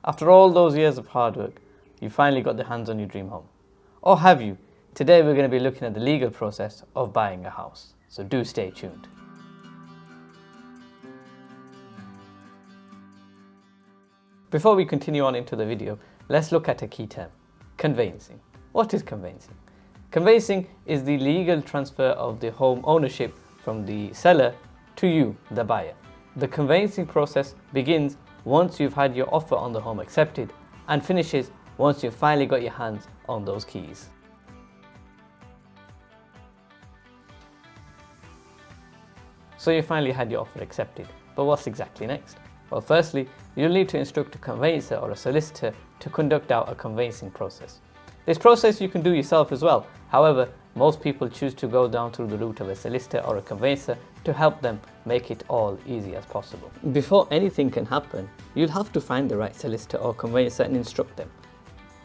After all those years of hard work, you finally got the hands on your dream home. Or have you? Today we're going to be looking at the legal process of buying a house, so do stay tuned. Before we continue on into the video, let's look at a key term: conveyancing. What is conveyancing? Conveyancing is the legal transfer of the home ownership from the seller to you, the buyer. The conveyancing process begins once you've had your offer on the home accepted and finishes once you've finally got your hands on those keys. So you finally had your offer accepted, but what's exactly next? Well, firstly, you'll need to instruct a conveyancer or a solicitor to conduct out a conveyancing process. This process you can do yourself as well. However, most people choose to go down through the route of a solicitor or a conveyancer to help them make it all easy as possible. Before anything can happen, you'll have to find the right solicitor or conveyancer and instruct them.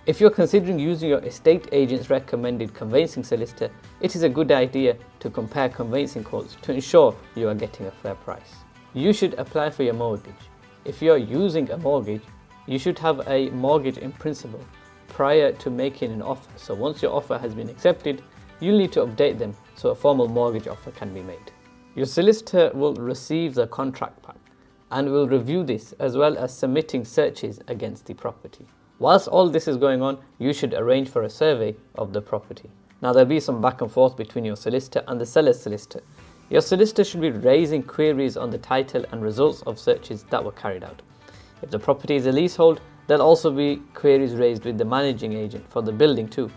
If you're considering using your estate agent's recommended conveyancing solicitor, it is a good idea to compare conveyancing quotes to ensure you are getting a fair price. You should apply for your mortgage. If you're using a mortgage, you should have a mortgage in principle prior to making an offer. So once your offer has been accepted, you'll need to update them so a formal mortgage offer can be made. Your solicitor will receive the contract pack and will review this as well as submitting searches against the property. Whilst all this is going on, you should arrange for a survey of the property. Now there'll be some back and forth between your solicitor and the seller's solicitor. Your solicitor should be raising queries on the title and results of searches that were carried out. If the property is a leasehold, there'll also be queries raised with the managing agent for the building too.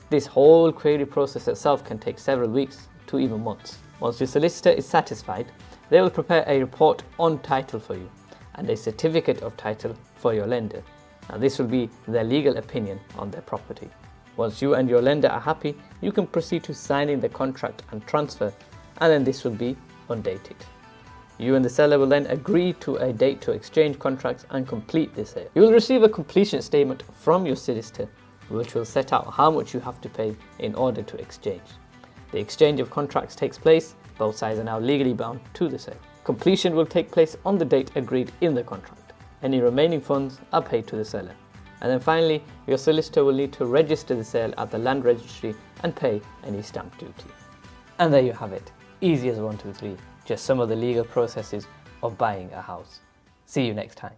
This whole query process itself can take several weeks to even months. Once your solicitor is satisfied, they will prepare a report on title for you and a certificate of title for your lender. Now this will be their legal opinion on their property. Once you and your lender are happy, you can proceed to signing the contract and transfer, and then this will be undated. You and the seller will then agree to a date to exchange contracts and complete the sale. You will receive a completion statement from your solicitor which will set out how much you have to pay in order to exchange. The exchange of contracts takes place, both sides are now legally bound to the sale. Completion will take place on the date agreed in the contract. Any remaining funds are paid to the seller. And then finally, your solicitor will need to register the sale at the land registry and pay any stamp duty. And there you have it. Easy as 1, 2, 3. Just some of the legal processes of buying a house. See you next time.